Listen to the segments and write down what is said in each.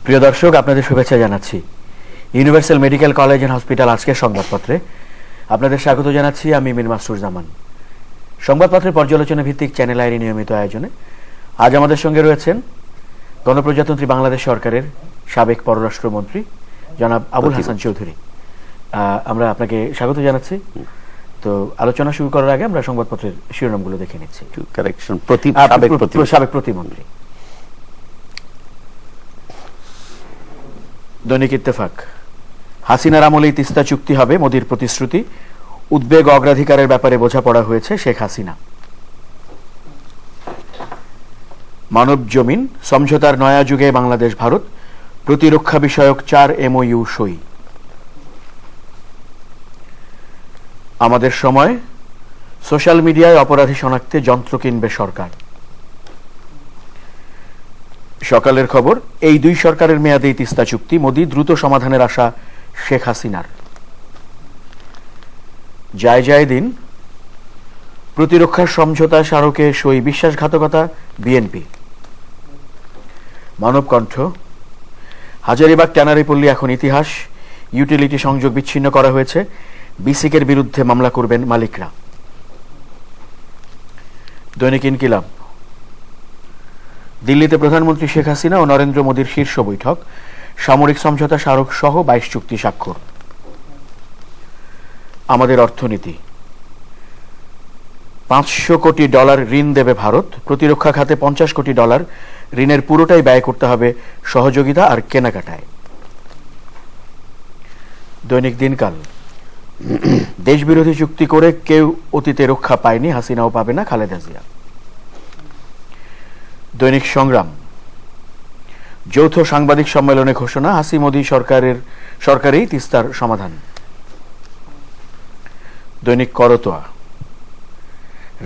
প্রিয় দর্শক, আপনাদের শুভেচ্ছা জানাচ্ছি। Universal medical college and hospital আজকের সংবাদপত্রে আপনাদের স্বাগত জানাচ্ছি। আমি মীর মাসরুর জামান। সংবাদপত্রের পর্যালোচনা ভিত্তিক চ্যানেল আইয়ের নিয়মিত আয়োজনে আজ আমাদের সঙ্গে রয়েছেন গণপ্রজাতন্ত্রী বাংলাদেশ সরকারের সাবেক পররাষ্ট্রমন্ত্রী জনাব আবুল হাসান চৌধুরী। আমরা আপনাকে স্বাগত জানাচ্ছি। তো আলোচনা শুরু করার আগে আমরা সংবাদপত্রের শিরোনামগুলো দেখে নিচ্ছি। সাবেক প্রতিমন্ত্রী। দৈনিক ইত্তেফাক, হাসিনার আমলেই তিস্তা চুক্তি হবে, মোদির প্রতিশ্রুতি, উদ্বেগ অগ্রাধিকারের ব্যাপারে বোঝাপড়া হয়েছে শেখ হাসিনা। মানব জমিন, সমঝোতার নয়া যুগে বাংলাদেশ ভারত, প্রতিরক্ষা বিষয়ক 4 MOU সই। আমাদের সময়, সোশ্যাল মিডিয়ায় অপরাধী শনাক্তে যন্ত্র কিনবে সরকার। সকালের খবর, এই দুই সরকারের মেয়াদে তিস্তা চুক্তি, মোদি দ্রুত সমাধানের আশা শেখ হাসিনার। যায় যায় দিন, প্রতিরক্ষার সমঝোতা স্মারকে সই, বিশ্বাসঘাতকতা বিএনপি। মানবকণ্ঠ, হাজারীবাগ ট্যানারিপল্লী এখন ইতিহাস, ইউটিলিটি সংযোগ বিচ্ছিন্ন করা হয়েছে, বিসিকের বিরুদ্ধে মামলা করবেন মালিকরা। দৈনিক ইনকিলাব, দিল্লিতে প্রধানমন্ত্রী শেখ হাসিনা ও নরেন্দ্র মোদীর শীর্ষ বৈঠক, সামরিক সমঝোতা স্মারক সহ 22 চুক্তি স্বাক্ষর। আমাদের অর্থনীতি, $500 কোটি ঋণ দেবে ভারত, প্রতিরক্ষা খাতে $50 কোটি, ঋণের পুরোটাই ব্যয় করতে হবে সহযোগিতা আর কেনাকাটায়। দৈনিক দিনকাল, দেশবিরোধী চুক্তি করে কেউ অতীতে রক্ষা পায়নি, হাসিনাও পাবে না, খালেদা জিয়া। দৈনিক সংগ্রাম, যৌথ সাংবাদিক সম্মেলনে ঘোষণা, হাসি মোদী সরকারেই তিস্তার সমাধান। দৈনিক করতোয়া,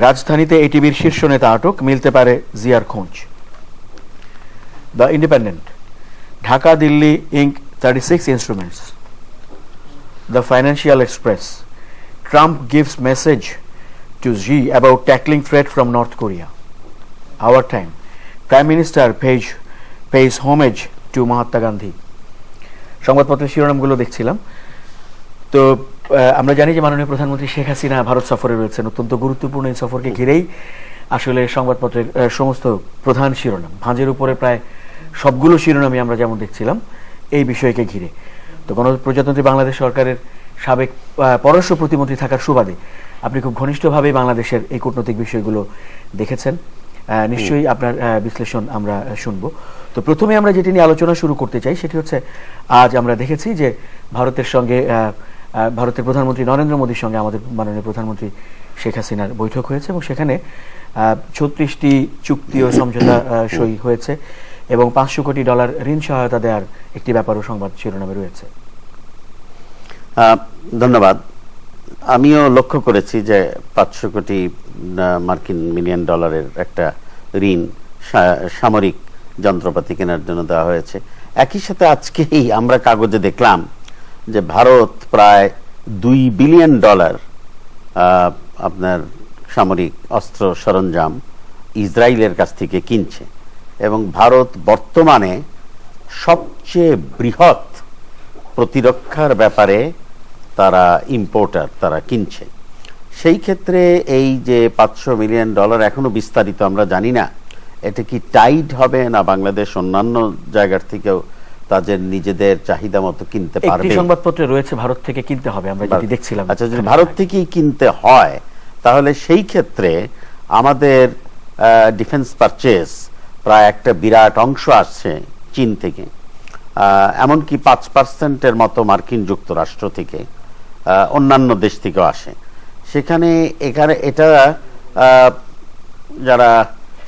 রাজধানীতে এটিভির শীর্ষ নেতা আটক, মিলতে পারে জিয়ার খোঁজ। The independent, Dhaka Delhi ink 36 instruments. The Financial Express, Trump gives message to Xi about tackling threat from North Korea. Our Time, Prime Minister pays homage to Mahatma Gandhi. সংবাদপত্রের শিরোনামগুলো দেখছিলাম। তো আমরা জানি যে মাননীয় প্রধানমন্ত্রী শেখ হাসিনা ভারত সফরে রয়েছেন। অত্যন্ত গুরুত্বপূর্ণ এই সফরকে ঘিরেই আসলে সংবাদপত্রের সমস্ত প্রধান শিরোনাম, ভাঁজের উপরে প্রায় সবগুলো শিরোনামই আমরা যেমন দেখছিলাম এই বিষয়কে ঘিরে। তো গণপ্রজাতন্ত্রী বাংলাদেশ সরকারের সাবেক পররাষ্ট্র প্রতিমন্ত্রী থাকার সুবাদে আপনি খুব ঘনিষ্ঠভাবে বাংলাদেশের এই কূটনৈতিক বিষয়গুলো দেখেছেন। নিশ্চয়ই আপনার বিশ্লেষণ আমরা শুনবো। তো প্রথমে আমরা যেটি নিয়ে আলোচনা শুরু করতে চাই সেটি হচ্ছে, আজ আমরা দেখেছি যে ভারতের প্রধানমন্ত্রী নরেন্দ্র মোদীর সঙ্গে আমাদের মাননীয় প্রধানমন্ত্রী শেখ হাসিনার বৈঠক হয়েছে এবং সেখানে 36টি চুক্তি ও সমঝোতা সই হয়েছে এবং $500 কোটি ঋণ সহায়তা দেওয়ার একটি ব্যাপারও সংবাদ শিরোনামে রয়েছে। ধন্যবাদ। আমিও লক্ষ্য করেছি যে $500 কোটি মিলিয়ন ডলারের একটা ঋণ সামরিক যন্ত্রপাতি কেনার জন্য দেওয়া হয়েছে। একই সাথে আজকেই আমরা কাগজে দেখলাম যে ভারত প্রায় $2 বিলিয়ন আপনার সামরিক অস্ত্র সরঞ্জাম ইসরায়েলের কাছ থেকে কিনছে এবং ভারত বর্তমানে সবচেয়ে বৃহৎ প্রতিরক্ষার ব্যাপারে তারা ইম্পোর্টার, তারা কিনছে। সেই ক্ষেত্রে এই যে $500 মিলিয়ন এখনো বিস্তারিত আমরা জানি না, এটা কি টাইড হবে না বাংলাদেশ অন্যান্য জায়গার থেকেও তাদের নিজেদের চাহিদা মতো কিনতে পারবে? একটি সংবাদপত্রে রয়েছে ভারত থেকে কিনতে হবে, আমরা যেটি দেখছিলাম। আচ্ছা, যদি ভারত থেকেই কিনতে হয় তাহলে সেই ক্ষেত্রে আমাদের ডিফেন্স পারচেজ প্রায় একটা বিরাট অংশ আসছে চীন থেকে, এমনকি 5% মতো মার্কিন যুক্তরাষ্ট্র থেকে, অন্যান্য দেশ থেকেও আসে। এখানে এটা যারা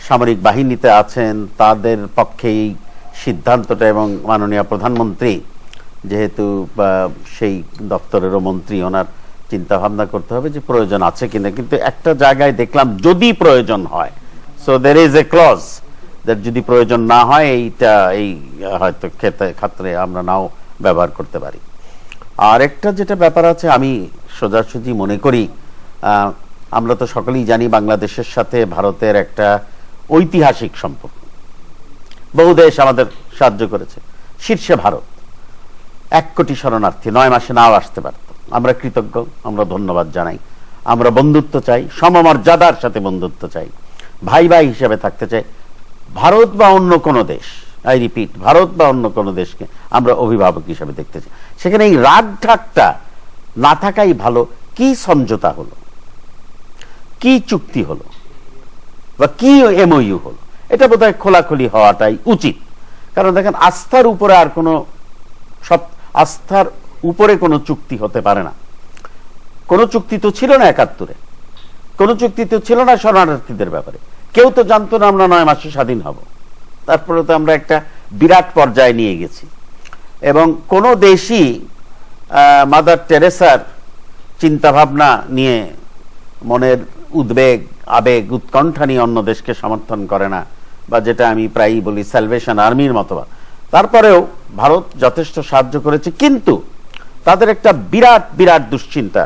সামরিক বাহিনীতে আছেন তাদের পক্ষেই সিদ্ধান্তটা, এবং মাননীয় প্রধানমন্ত্রী যেহেতু সেই দপ্তরেরও মন্ত্রী, ওনার চিন্তা ভাবনা করতে হবে যে প্রয়োজন আছে কিনা। কিন্তু একটা জায়গায় দেখলাম যদি প্রয়োজন হয়, so there is a clause that যদি প্রয়োজন না হয় এইটা হয়তো ক্ষেত্রে আমরা নাও ব্যবহার করতে পারি। আর একটা যেটা ব্যাপার আছে, আমি সোজাসুজি মনে করি, আমরা তো সকলেই জানি বাংলাদেশের সাথে ভারতের একটা ঐতিহাসিক সম্পর্ক, বহু দেশ আমাদের সাহায্য করেছে। শীর্ষে ভারত, 1 কোটি শরণার্থী 9 মাসে নাও আসতে পারত। আমরা কৃতজ্ঞ, আমরা ধন্যবাদ জানাই, আমরা বন্ধুত্ব চাই, সমমর্যাদার সাথে বন্ধুত্ব চাই, ভাই ভাই হিসেবে থাকতে চাই। ভারত বা অন্য কোনো দেশ, আই রিপিট, ভারত বা অন্য কোনো দেশকে আমরা অভিভাবক হিসেবে দেখতে চাই। সেখানে এই রাগ ঢাকটা না থাকাই ভালো। কি সমঝোতা হলো, কি চুক্তি হলো, বা কি এমওইউ হলো, এটা বোধহয় খোলাখুলি হওয়াটাই উচিত। কারণ দেখেন, আস্থার উপরে আর কোনো আস্থার উপরে কোনো চুক্তি হতে পারে না। কোনো চুক্তি তো ছিল না 71-এ, কোনো চুক্তি তো ছিল না শরণার্থীদের ব্যাপারে। কেউ তো জানতো না আমরা 9 মাসে স্বাধীন হব। তারপরে তো আমরা একটা বিরাট পর্যায়ে নিয়ে গেছি। এবং কোনো দেশই মাদার টেরেসার চিন্তাভাবনা নিয়ে, মনের উদ্বেগ, আবেগ, উৎকণ্ঠা নিয়ে অন্য দেশকে সমর্থন করে না, বা যেটা আমি প্রায়ই বলি স্যালভেশন আর্মির মতবা। তারপরেও ভারত যথেষ্ট সাহায্য করেছে, কিন্তু তাদের একটা বিরাট বিরাট দুশ্চিন্তা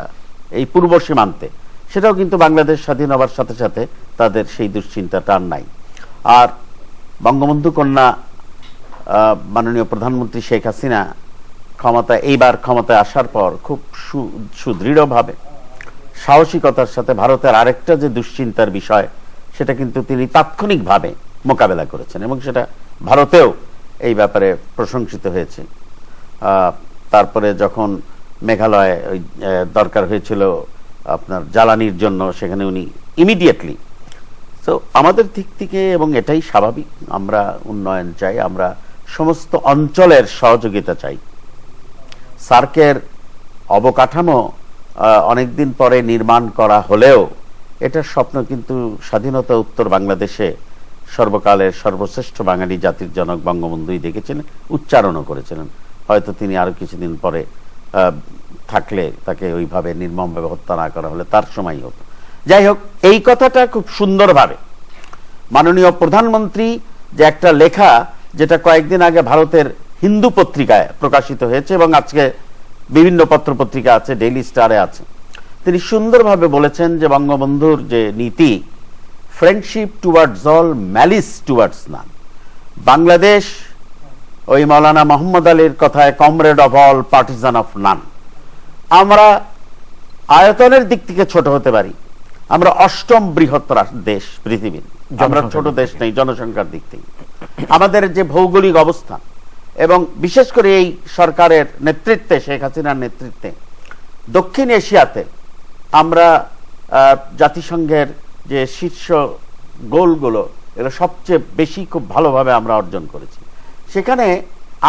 এই পূর্ব সীমান্তে, সেটাও কিন্তু বাংলাদেশ স্বাধীন হবার সাথে সাথে তাদের সেই দুশ্চিন্তাটা আর নাই। আর বঙ্গবন্ধু কন্যা মাননীয় প্রধানমন্ত্রী শেখ হাসিনা এইবার ক্ষমতায় আসার পর খুব সুদৃঢ়ভাবে, সাহসিকতার সাথে ভারতের আরেকটা যে দুশ্চিন্তার বিষয়, সেটা কিন্তু তিনি তাৎক্ষণিকভাবে মোকাবেলা করেছেন, এবং সেটা ভারতেও এই ব্যাপারে প্রশংসিত হয়েছে। তারপরে যখন মেঘালয়ে দরকার হয়েছিল আপনার জ্বালানির জন্য, সেখানে উনি ইমিডিয়েটলি। তো আমাদের দিক থেকে, এবং এটাই স্বাভাবিক, আমরা উন্নয়ন চাই, আমরা সমস্ত অঞ্চলের সহযোগিতা চাই। সার্কের অবকাঠামো অনেকদিন পরে নির্মাণ করা হলেও এটার স্বপ্ন কিন্তু স্বাধীনতা উত্তর বাংলাদেশে সর্বকালের সর্বশ্রেষ্ঠ বাঙালি জাতির জনক বঙ্গবন্ধুই দেখেছিলেন, উচ্চারণও করেছিলেন। হয়তো তিনি আরো কিছুদিন পরে থাকলে, তাকে ওইভাবে নির্মমভাবে হত্যা না করা হলে তার সময় হতো। যাই হোক, এই কথাটা খুব সুন্দরভাবে মাননীয় প্রধানমন্ত্রী যে একটা লেখা, যেটা কয়েকদিন আগে ভারতের হিন্দু পত্রিকায় প্রকাশিত হয়েছে এবং আজকে বিভিন্ন পত্রপত্রিকা আছে, ডেইলি স্টারে আছে, তিনি সুন্দরভাবে বলেছেন যে বঙ্গবন্ধুর যে নীতি, friendship towards all, malice towards none. Bangladesh ওই মৌলানা মোহাম্মদ আলীর কথায় comrade of all, partisan of none. আমরা আয়তনের দিক থেকে ছোট হতে পারি, আমরা 8ম বৃহত্তর দেশ পৃথিবীর, আমরা ছোট দেশ নেই জনসংখ্যার দিক থেকে। আমাদের যে ভৌগোলিক অবস্থান, এবং বিশেষ করে এই সরকারের নেতৃত্বে, শেখ হাসিনার নেতৃত্বে দক্ষিণ এশিয়াতে আমরা জাতিসংঘের যে শীর্ষ গোলগুলো, এগুলো সবচেয়ে বেশি খুব ভালোভাবে আমরা অর্জন করেছি। সেখানে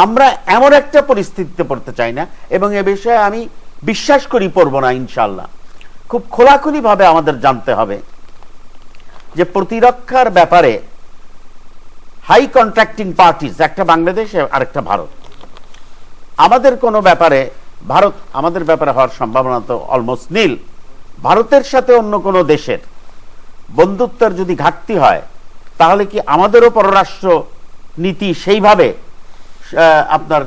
আমরা এমন একটা পরিস্থিতিতে পড়তে চাই না, এবং এ বিষয়ে আমি বিশ্বাস করি পড়ব না ইনশাল্লাহ। খুব খোলাখুলি ভাবে আমাদের জানতে হবে যে প্রতিরক্ষার ব্যাপারে হাই কন্ট্রাক্টিং পার্টিস, একটা বাংলাদেশ আর একটা ভারত। আমাদের কোনো ব্যাপারে, ভারত আমাদের ব্যাপারে হওয়ার সম্ভাবনা তো অলমোস্ট নীল। ভারতের সাথে অন্য কোনো দেশের বন্ধুত্বের যদি ঘাটতি হয়, তাহলে কি আমাদেরও পররাষ্ট্র নীতি সেইভাবে আপনার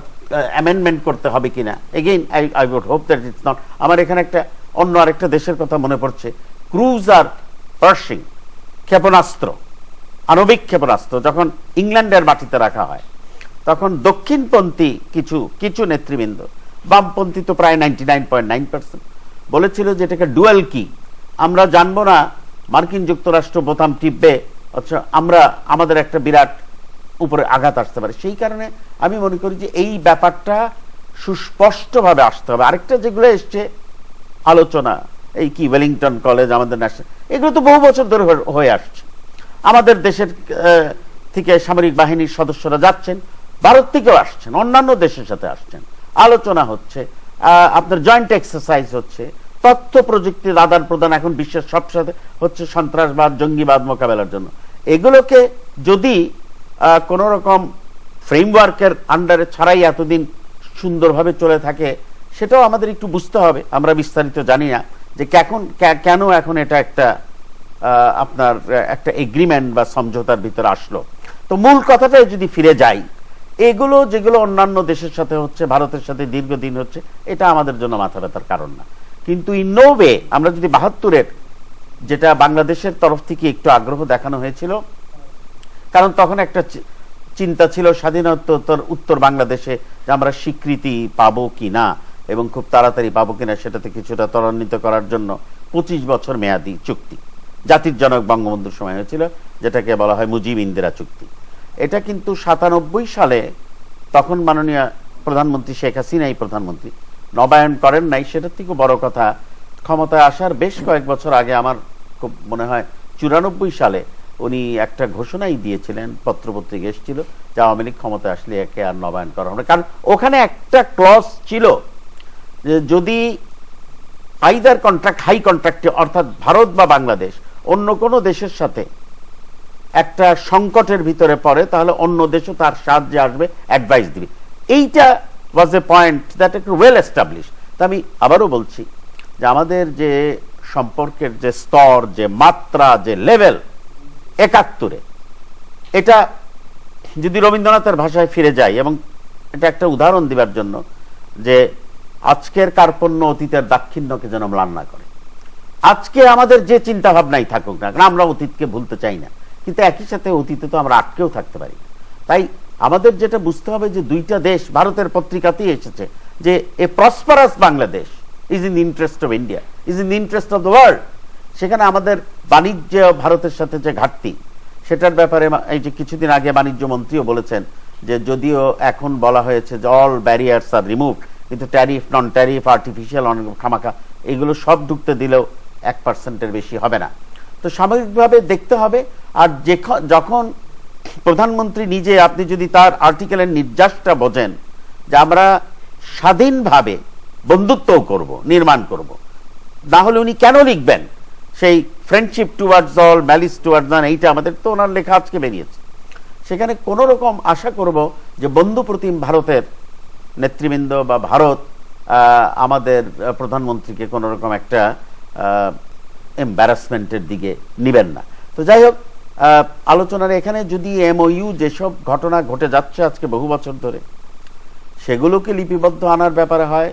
অ্যামেন্ডমেন্ট করতে হবে কিনা? Again I would hope that it's not. আমার এখানে একটা অন্য আরেকটা দেশের কথা মনে পড়ছে, ক্রুজার পার্সিং ক্ষেপণাস্ত্র, আণবিক ক্ষেপণাস্ত্র যখন ইংল্যান্ডের মাটিতে রাখা হয়, তখন দক্ষিণপন্থী কিছু নেতৃবৃন্দ, বামপন্থী তো প্রায় 99.9% বলেছিল যে এটাকে ডুয়েল কি, আমরা জানবো না মার্কিন যুক্তরাষ্ট্র বোতাম টিপবে, আচ্ছা আমাদের একটা বিরাট উপরে আঘাত আসতে পারে। সেই কারণে আমি মনে করি যে এই ব্যাপারটা সুস্পষ্টভাবে আসতে হবে। আরেকটা যেগুলো এসছে আলোচনা, এই কি ওয়েলিংটন কলেজ, আমাদের ন্যাশনাল, এগুলো তো বহু বছর ধরে হয়ে আসছে। আমাদের দেশের থেকে সামরিক বাহিনীর সদস্যরা যাচ্ছেন, ভারত থেকেও আসছেন, অন্যান্য দেশের সাথে আসছেন, আলোচনা হচ্ছে, আপনার জয়েন্ট এক্সারসাইজ হচ্ছে, তথ্য প্রযুক্তির আদান প্রদান এখন বিশ্বের সব সাথে হচ্ছে সন্ত্রাসবাদ, জঙ্গিবাদ মোকাবেলার জন্য। এগুলোকে যদি কোন রকম ফ্রেমওয়ার্কের আন্ডারে ছাড়াই এতদিন সুন্দরভাবে চলে থাকে, সেটাও আমাদের একটু বুঝতে হবে। আমরা বিস্তারিত জানি না যে কেন এখন এটা একটা আপনার একটা এগ্রিমেন্ট বা সমঝোতার ভিতরে আসলো। তো মূল কথাটাই যদি ফিরে যাই, এগুলো যেগুলো অন্যান্য দেশের সাথে হচ্ছে, ভারতের সাথে দীর্ঘদিন হচ্ছে, এটা আমাদের জন্য মাথা ব্যথার কারণ না। কিন্তু ইন নো ওয়ে আমরা যদি 72-এর যেটা বাংলাদেশের তরফ থেকে একটু আগ্রহ দেখানো হয়েছিল, কারণ তখন একটা চিন্তা ছিল স্বাধীনতোত্তর উত্তর বাংলাদেশে যে আমরা স্বীকৃতি পাবো কিনা এবং খুব তাড়াতাড়ি পাবো কিনা সেটাতে কিছুটা ত্বরান্বিত করার জন্য 25 বছর মেয়াদী চুক্তি জাতির জনক বঙ্গবন্ধুর সময় হয়েছিল, যেটাকে বলা হয় মুজিব ইন্দিরা চুক্তি। এটা কিন্তু 97 সালে তখন মাননীয় প্রধানমন্ত্রী শেখ হাসিনাই প্রধানমন্ত্রী নবায়ন করেন নাই। সেটার থেকে বড় কথা, ক্ষমতায় আসার বেশ কয়েক বছর আগে, আমার খুব মনে হয় 94 সালে উনি একটা ঘোষণাই দিয়েছিলেন, পত্রপত্রিকা এসেছিল যে আওয়ামী লীগ ক্ষমতায় আসলে একে আর নবায়ন করা হবে। কারণ ওখানে একটা ক্লজ ছিল যে যদি আইদার কন্ট্রাক্ট হাই কন্ট্রাক্টে, অর্থাৎ ভারত বা বাংলাদেশ অন্য কোনো দেশের সাথে একটা সংকটের ভিতরে পড়ে, তাহলে অন্য দেশও তার সাহায্যে আসবে, অ্যাডভাইস দিবে। এইটা ওয়াজ এ পয়েন্ট দ্যাট একটু ওয়েল এস্টাবলিশ। তা আমি আবারও বলছি যে আমাদের যে সম্পর্কের যে স্তর, যে মাত্রা, যে লেভেল 71-এ, এটা যদি রবীন্দ্রনাথের ভাষায় ফিরে যায়, এবং এটা একটা উদাহরণ দিবার জন্য যে আজকের কার্পণ্য অতীতের দাক্ষিণ্যকে যেন ম্লান না করে। আজকে আমাদের যে চিন্তা ভাবনাই থাকুক না, কারণ আমরা অতীতকে ভুলতে চাই না, কিন্তু একই সাথে অতীতে তো আমরা আটকেও থাকতে পারি। তাই আমাদের যেটা বুঝতে হবে যে দুইটা দেশ, ভারতের পত্রিকাতেই এসেছে যে a prosperous Bangladesh is in interest of India, is in interest of the world. সেখানে আমাদের বাণিজ্য ভারতের সাথে যে ঘাটতি, সেটার ব্যাপারে এই যে কিছুদিন আগে বাণিজ্য মন্ত্রীও বলেছেন যে যদিও এখন বলা হয়েছে যে অল ব্যারিয়ার্স আর রিমুভ, কিন্তু ট্যারিফ, নন ট্যারিফ, আর্টিফিশিয়াল, খামাখা, এগুলো সব ঢুকতে দিলেও 1% বেশি হবে না। তো সামগ্রিকভাবে দেখতে হবে। আর যখন প্রধানমন্ত্রী নিজে, আপনি যদি তার আর্টিকেলের নির্যাসটা বোঝেন যে আমরা স্বাধীনভাবে বন্ধুত্বও করব, নির্মাণ করব, না হলে উনি কেন লিখবেন সেই friendship towards all, malice towards none? এইটা আমাদের তো ওনার লেখা আজকে বেরিয়েছে। সেখানে কোন রকম আশা করব যে বন্ধু প্রতিম ভারতের নেতৃবৃন্দ বা ভারত আমাদের প্রধানমন্ত্রীকে কোন রকম একটা এম্বারাসমেন্টের দিকে নিবেন না। তো যাই হোক, আলোচনার এখানে যদি এমওইউ যেসব ঘটনা ঘটে যাচ্ছে আজকে বহু বছর ধরে, সেগুলোকে লিপিবদ্ধ আনার ব্যাপারে হয়,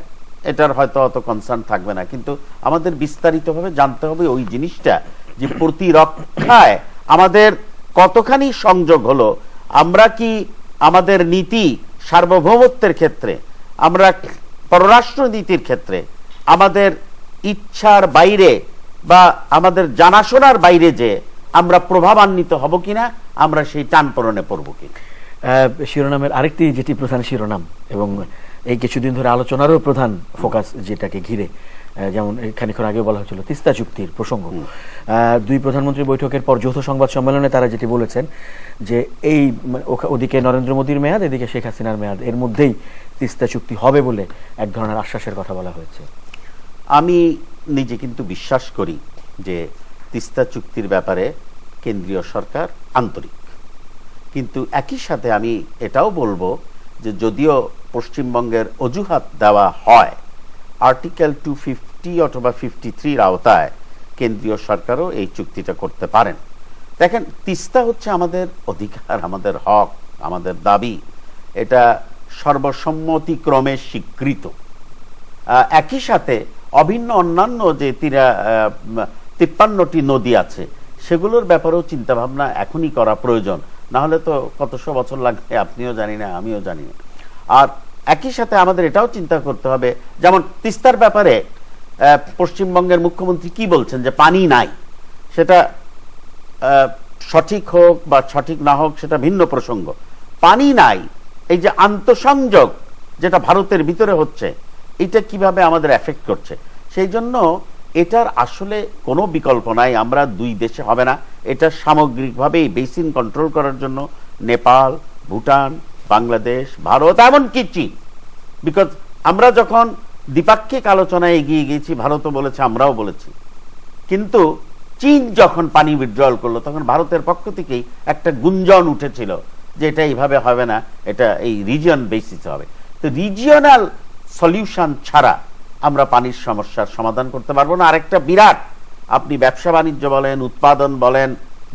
এটার হয়তো অত কনসার্ন থাকবে না। কিন্তু আমাদের বিস্তারিতভাবে জানতে হবে ওই জিনিসটা যে প্রতিরক্ষায় আমাদের কতখানি সংযোগ হলো। আমরা কি আমাদের নীতি, সার্বভৌমত্বের ক্ষেত্রে, আমরা পররাষ্ট্র নীতির ক্ষেত্রে আমাদের ইচ্ছার বাইরে বা আমাদের জানাশোনার বাইরে যে আমরা প্রভাবান্বিত হব কিনা, আমরা সেই টানপোড়েনে পড়ব কিনা। শিরোনামের আরেকটি যেটি প্রধান শিরোনাম এবং এই কিছুদিন ধরে আলোচনারও প্রধান ফোকাস যেটাকে ঘিরে, যেমন খানিকক্ষণ আগে বলা হয়েছিল তিস্তা চুক্তির প্রসঙ্গ, দুই প্রধানমন্ত্রীর বৈঠকের পর যৌথ সংবাদ সম্মেলনে তারা যেটি বলেছেন যে এই ওদিকে নরেন্দ্র মোদীর মেয়াদ, এদিকে শেখ হাসিনার মেয়াদ, এর মধ্যেই তিস্তা চুক্তি হবে বলে এক ধরনের আশ্বাসের কথা বলা হয়েছে। আমি নিজে কিন্তু বিশ্বাস করি যে তিস্তা চুক্তির ব্যাপারে কেন্দ্রীয় সরকার আন্তরিক, কিন্তু একই সাথে আমি এটাও বলবো যে যদিও পশ্চিমবঙ্গের অজুহাত দেওয়া হয়, আর্টিকেল 250 অথবা 53 আওতায় কেন্দ্রীয় সরকারও এই চুক্তিটা করতে পারেন। দেখেন, তিস্তা হচ্ছে আমাদের অধিকার, আমাদের হক, আমাদের দাবি, এটা সর্বসম্মতিক্রমে স্বীকৃত। একই সাথে অভিন্ন অন্যান্য যে 53টি নদী আছে, সেগুলোর ব্যাপারেও চিন্তাভাবনা এখনই করা প্রয়োজন, না হলে তো কতশো বছর লাগবে আপনিও জানি না, আমিও জানি না। আর একই সাথে আমাদের এটাও চিন্তা করতে হবে, যেমন তিস্তার ব্যাপারে পশ্চিমবঙ্গের মুখ্যমন্ত্রী কি বলছেন যে পানি নাই, সেটা সঠিক হোক বা সঠিক না হোক সেটা ভিন্ন প্রসঙ্গ। পানি নাই, এই যে আন্তঃসংযোগ যেটা ভারতের ভিতরে হচ্ছে, এটা কিভাবে আমাদের এফেক্ট করছে, সেই জন্য এটার আসলে কোনো বিকল্প নাই। আমরা দুই দেশে হবে না, এটা সামগ্রিকভাবে এই বেসিন কন্ট্রোল করার জন্য নেপাল, ভুটান, বাংলাদেশ, ভারত, এমনকি চীন। বিকজ আমরা যখন দ্বিপাক্ষিক আলোচনায় এগিয়ে গিয়েছি, ভারতও বলেছে, আমরাও বলেছি, কিন্তু চীন যখন পানি উইথড্রয়াল করলো, তখন ভারতের পক্ষ থেকেই একটা গুঞ্জন উঠেছিল যে এটা এইভাবে হবে না, এটা এই রিজিয়ন বেসিস হবে। তো রিজিয়নাল সলিউশন ছাড়া আমরা পানির সমস্যার সমাধান করতে পারবো না। আরেকটা বিরাট, আপনি ব্যবসা বাণিজ্য বলেন, উৎপাদন বলেন,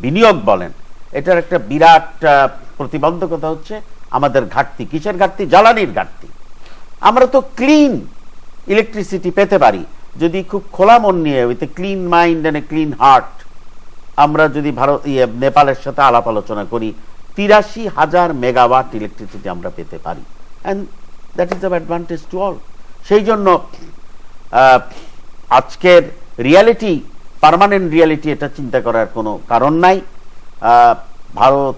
বিনিয়োগ বলেন, এটার একটা বিরাট প্রতিবন্ধকতা হচ্ছে আমাদের ঘাটতি। কিসের ঘাটতি? জ্বালানির ঘাটতি। আমরা তো ক্লিন ইলেকট্রিসিটি পেতে পারি যদি খুব খোলা মন নিয়ে, with a clean mind and a clean heart, আমরা যদি নেপালের সাথে আলাপ আলোচনা করি, 83,000 মেগাওয়াট ইলেকট্রিসিটি আমরা পেতে পারি, and that is of advantage to all. সেই জন্য আজকের রিয়ালিটি, পার্মানেন্ট রিয়ালিটি, এটা চিন্তা করার কোনো কারণ নাই। ভারত,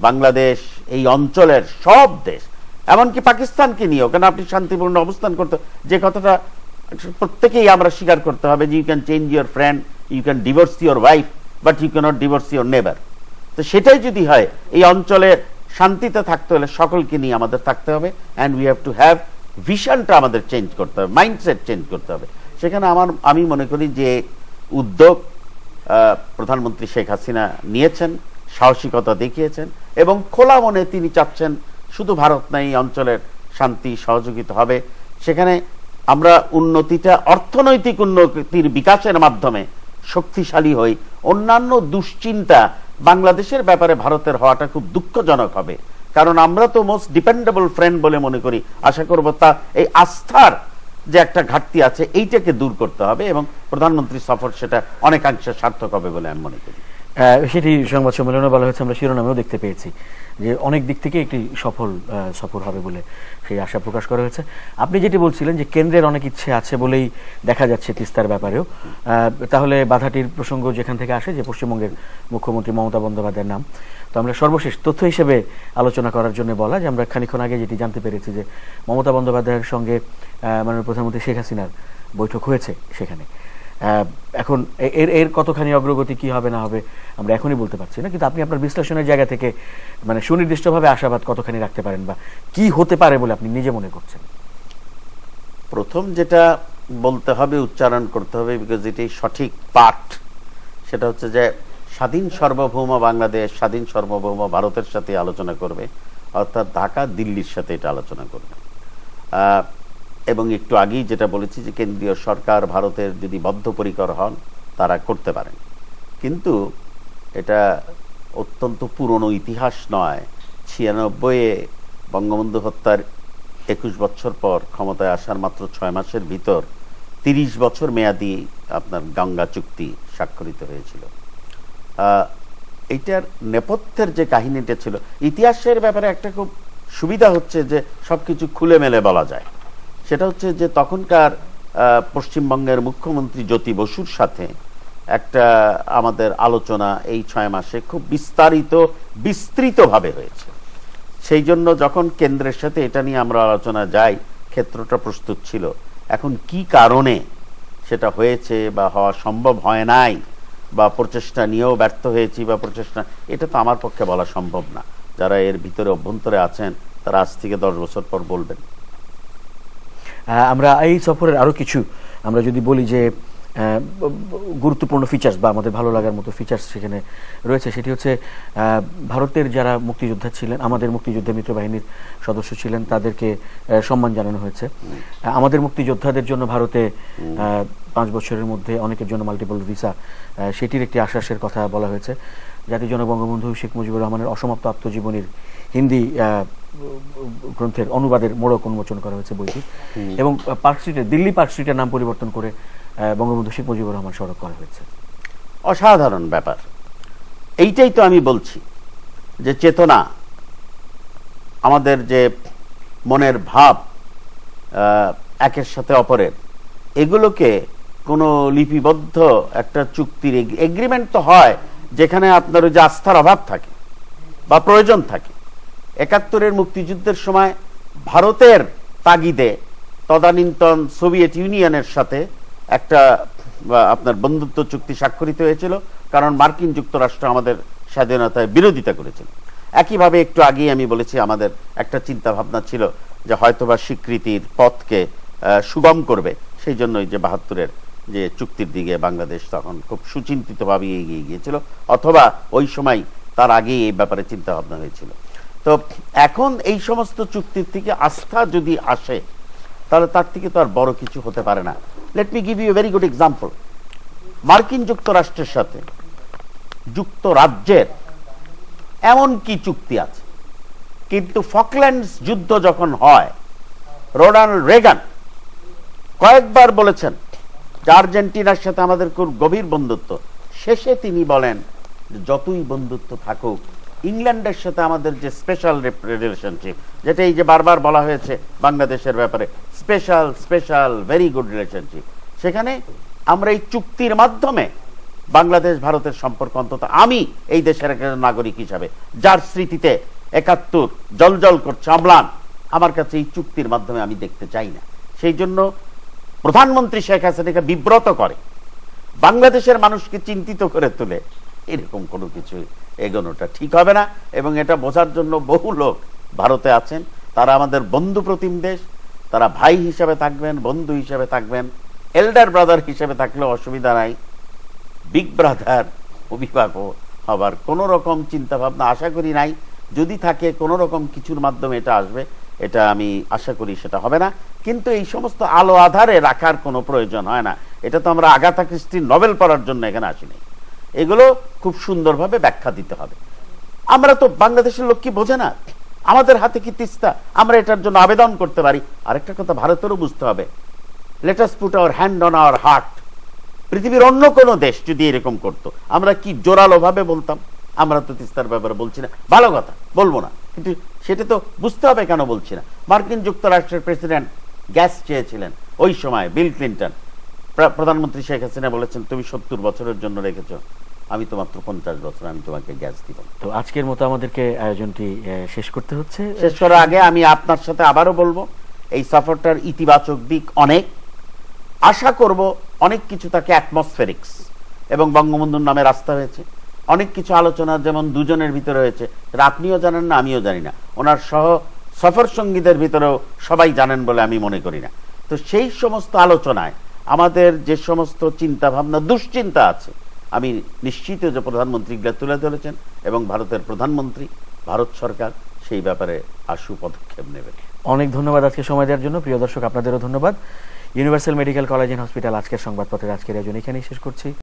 বাংলাদেশ, এই অঞ্চলের সব দেশ, এমনকি পাকিস্তানকে নিয়েও, কেন আপনি শান্তিপূর্ণ অবস্থান করতে, যে কথাটা প্রত্যেকেই আমরা স্বীকার করতে হবে যে you can change your friend, you can divorce your wife, but you cannot divorce your neighbour. তো সেটাই যদি হয়, এই অঞ্চলে শান্তিতে থাকতে হলে সকলকে নিয়ে আমাদের থাকতে হবে, and we have to have ভিশনটা আমাদের চেঞ্জ করতে হবে, মাইন্ডসেট চেঞ্জ করতে হবে। সেখানে আমি মনে করি যে উদ্যোগ প্রধানমন্ত্রী শেখ হাসিনা নিয়েছেন, সাহসিকতা দেখিয়েছেন, এবং খোলা মনে তিনি চাচ্ছেন শুধু ভারত নাই, এই অঞ্চলের শান্তি সহযোগিতা হবে। সেখানে আমরা উন্নতিটা অর্থনৈতিক উন্নতির বিকাশের মাধ্যমে শক্তিশালী হই। অন্যান্য দুশ্চিন্তা বাংলাদেশের ব্যাপারে ভারতের হওয়াটা খুব দুঃখজনক হবে, কারণ আমরা তো মোস্ট ডিপেন্ডেবল ফ্রেন্ড বলে মনে করি। আশা করব তা এই আস্থার যে একটা ঘাটতি আছে, এইটাকে দূর করতে হবে, এবং প্রধানমন্ত্রী সফর সেটা অনেকাংশে সার্থক হবে বলে আমি মনে করি। সেটি সংবাদ সম্মেলনে বলা হয়েছে, আমরা শিরোনামেও দেখতে পেয়েছি যে অনেক দিক থেকে একটি সফল সফর হবে বলে সেই আশা প্রকাশ করা হয়েছে। আপনি যেটি বলছিলেন যে কেন্দ্রের অনেক ইচ্ছে আছে বলেই দেখা যাচ্ছে তিস্তার ব্যাপারেও, তাহলে বাধাটির প্রসঙ্গ যেখান থেকে আসে যে পশ্চিমবঙ্গের মুখ্যমন্ত্রী মমতা বন্দ্যোপাধ্যায়ের নাম, তো আমরা সর্বশেষ তথ্য হিসেবে আলোচনা করার জন্য বলা যে আমরা খানিকক্ষণ আগে যেটি জানতে পেরেছি যে মমতা বন্দ্যোপাধ্যায়ের সঙ্গে মাননীয় প্রধানমন্ত্রী শেখ হাসিনার বৈঠক হয়েছে সেখানে। এখন এর কতখানি অগ্রগতি কি হবে না হবে আমরা এখনই বলতে পারছি না, কিন্তু আপনি আপনার বিশ্লেষণের জায়গা থেকে মানে সুনির্দিষ্টভাবে আশাবাদ কতখানি রাখতে পারেন বা কি হতে পারে বলে আপনি নিজে মনে করছেন? প্রথম যেটা বলতে হবে, উচ্চারণ করতে হবে, বিকজ এটাই সঠিক পাঠ, সেটা হচ্ছে যে স্বাধীন সার্বভৌম বাংলাদেশ স্বাধীন সার্বভৌম ভারতের সাথে আলোচনা করবে, অর্থাৎ ঢাকা দিল্লির সাথে এটা আলোচনা করবে। এবং একটু আগেই যেটা বলেছি যে কেন্দ্রীয় সরকার ভারতের যদি বদ্ধপরিকর হন তারা করতে পারেন, কিন্তু এটা অত্যন্ত পুরনো ইতিহাস নয়। 96-এ বঙ্গবন্ধু হত্যার 21 বছর পর ক্ষমতায় আসার মাত্র 6 মাসের ভিতর 30 বছর মেয়াদি আপনার গঙ্গা চুক্তি স্বাক্ষরিত হয়েছিল। এইটার নেপথ্যের যে কাহিনীটা ছিল, ইতিহাসের ব্যাপারে একটা খুব সুবিধা হচ্ছে যে সবকিছু খুলে মেলে বলা যায়। সেটা হচ্ছে যে তখনকার পশ্চিমবঙ্গের মুখ্যমন্ত্রী জ্যোতি বসুর সাথে একটা আমাদের আলোচনা এই 6 মাসে খুব বিস্তৃতভাবে হয়েছে। সেই জন্য যখন কেন্দ্রের সাথে এটা নিয়ে আমরা আলোচনা যাই, ক্ষেত্রটা প্রস্তুত ছিল। এখন কি কারণে সেটা হয়েছে বা হওয়া সম্ভব হয় নাই, বা প্রচেষ্টা নিয়েও ব্যর্থ হয়েছি বা প্রচেষ্টা, এটা তো আমার পক্ষে বলা সম্ভব না। যারা এর ভিতরে অভ্যন্তরে আছেন তারা আজ থেকে 10 বছর পর বলবেন। আমরা এই সফরের আরো কিছু আমরা যদি বলি যে গুরুত্বপূর্ণ ফিচার্স বা আমাদের ভালো লাগার মতো ফিচার্স সেখানে রয়েছে, সেটি হচ্ছে ভারতের যারা মুক্তিযোদ্ধা ছিলেন, আমাদের মুক্তিযোদ্ধা মিত্র বাহিনীর সদস্য ছিলেন, তাদেরকে সম্মান জানানো হয়েছে। আমাদের মুক্তিযোদ্ধাদের জন্য ভারতে 5 বছরের মধ্যে অনেকের জন্য মাল্টিপল ভিসা, সেটির একটি আশ্বাসের কথা বলা হয়েছে। জাতির জনক বঙ্গবন্ধু শেখ মুজিবুর রহমানের অসমাপ্ত আত্মজীবনীর হিন্দি গ্রন্থের অনুবাদের মোড়ক উন্মোচন করা হয়েছে বইটি, এবং পার্ক স্ট্রিটের দিল্লি পার্ক স্ট্রিটের নাম পরিবর্তন করে বঙ্গবন্ধু শেখ মুজিবুর রহমান সড়ক করা হয়েছে। অসাধারণ ব্যাপার। এইটাই তো আমি বলছি যে চেতনা, আমাদের যে মনের ভাব একের সাথে অপরের, এগুলোকে কোনো লিপিবদ্ধ একটা চুক্তির এগ্রিমেন্ট তো হয় যেখানে আপনার যে আস্থার অভাব থাকে বা প্রয়োজন থাকে। 71-এর মুক্তিযুদ্ধের সময় ভারতের তাগিদে তদানীন্তন সোভিয়েত ইউনিয়নের সাথে একটা আপনার বন্ধুত্ব চুক্তি স্বাক্ষরিত হয়েছিল, কারণ মার্কিন যুক্তরাষ্ট্র আমাদের স্বাধীনতায় বিরোধিতা করেছিল। একইভাবে একটু আগেই আমি বলেছি আমাদের একটা চিন্তা ভাবনা ছিল যে হয়তোবা স্বীকৃতির পথকে সুগম করবে, সেই জন্যই যে 72-এর যে চুক্তির দিকে বাংলাদেশ তখন খুব সুচিন্তিতভাবে এগিয়ে গিয়েছিল, অথবা ওই সময় তার আগেই এই ব্যাপারে চিন্তা ভাবনা হয়েছিল। তো এখন এই সমস্ত চুক্তির থেকে আস্থা যদি আসে তাহলে তার থেকে তো আর বড় কিছু হতে পারে না। Let me give you a very good example. মার্কিন যুক্তরাষ্ট্রের সাথে যুক্তরাজ্যের এমন কি চুক্তি আছে, কিন্তু ফকল্যান্ডস যুদ্ধ যখন হয়, রোনাল্ড রেগান কয়েকবার বলেছেন যে আর্জেন্টিনার সাথে আমাদের খুব গভীর বন্ধুত্ব। শেষে তিনি বলেন যে যতই বন্ধুত্ব থাকুক ইংল্যান্ডের সাথে আমাদের যে স্পেশাল রিলেশনশিপ, যেটা এই যে বারবার বলা হয়েছে বাংলাদেশের ব্যাপারে, special special very good relationship, সেখানে আমরা এই চুক্তির মাধ্যমে বাংলাদেশ ভারতের সম্পর্ক, অন্তত আমি এই দেশের একজন নাগরিক হিসাবে যার স্মৃতিতে ৭১ জলজল করছে অম্লান, আমার কাছে এই চুক্তির মাধ্যমে আমি দেখতে চাই না। সেই জন্য প্রধানমন্ত্রী শেখ হাসিনাকে বিব্রত করে, বাংলাদেশের মানুষকে চিন্তিত করে তোলে, এরকম কোনো কিছু এগোনোটা ঠিক হবে না। এবং এটা বোঝার জন্য বহু লোক ভারতে আছেন, তারা আমাদের বন্ধু প্রতিম দেশ, তারা ভাই হিসাবে থাকবেন, বন্ধু হিসাবে থাকবেন, এল্ডার ব্রাদার হিসাবে থাকলেও অসুবিধা নাই, বিগ ব্রাদার অভিভাবক হবার কোনো রকম চিন্তা ভাবনা আশা করি নাই। যদি থাকে কোনো রকম কিছুর মাধ্যমে এটা আসবে, এটা আমি আশা করি সেটা হবে না। কিন্তু এই সমস্ত আলো আধারে রাখার কোনো প্রয়োজন হয় না। এটা তো আমরা আগাথা ক্রিস্টির নভেল পড়ার জন্য এখানে আসিনি, এগুলো খুব সুন্দরভাবে ব্যাখ্যা দিতে হবে। আমরা তো বাংলাদেশের লোক কি বোঝে না, আমাদের হাতে কি তিস্তা, আমরা এটার জন্য আবেদন করতে পারি। আরেকটা কথা ভারতেরও বুঝতে হবে, let us put our hand on our heart. পৃথিবীর অন্য কোনো দেশ যদি এরকম করতো, আমরা কি জোরালো ভাবে বলতাম, আমরা তো তিস্তার ব্যাপারে বলছি না, ভালো কথা বলবো না, কিন্তু সেটা তো বুঝতে হবে কেন বলছি না। মার্কিন যুক্তরাষ্ট্রের প্রেসিডেন্ট গ্যাস চেয়েছিলেন ওই সময়, বিল ক্লিন্টন, প্রধানমন্ত্রী শেখ হাসিনা বলেছেন তুমি ৭০ বছরের জন্য রেখেছো, আমি তো মাত্র ৫০ বছর, আমি তোমাকে গ্যাস দিব। তো আজকের মতো আমাদেরকে আয়োজনটি শেষ করতে হচ্ছে। শেষ করার আগে আমি আপনার সাথে আবারও বলবো, এই সফরটার ইতিবাচক দিক অনেক, আশা করব অনেক কিছু তাকে অ্যাটমসফেরিক্স, এবং বঙ্গবন্ধুর নামে রাস্তা হয়েছে, অনেক কিছু আলোচনা যেমন দুজনের ভিতরে হয়েছে, আপনিও জানেন না আমিও জানি না, ওনার সহ সফর সঙ্গীদের ভিতরেও সবাই জানেন বলে আমি মনে করি না। তো সেই সমস্ত আলোচনায় আমাদের যে সমস্ত চিন্তা ভাবনা দুশ্চিন্তা আছে, আমি নিশ্চিত যে প্রধানমন্ত্রী এগুলো তুলে ধরেছেন, এবং ভারতের প্রধানমন্ত্রী, ভারত সরকার সেই ব্যাপারে আশু পদক্ষেপ নেবেন। অনেক ধন্যবাদ আজকে সময় দেওয়ার জন্য। প্রিয় দর্শক, আপনাদেরও ধন্যবাদ। Universal medical college and hospital আজকের সংবাদপত্রের আজকের আয়োজন এখানেই শেষ করছি।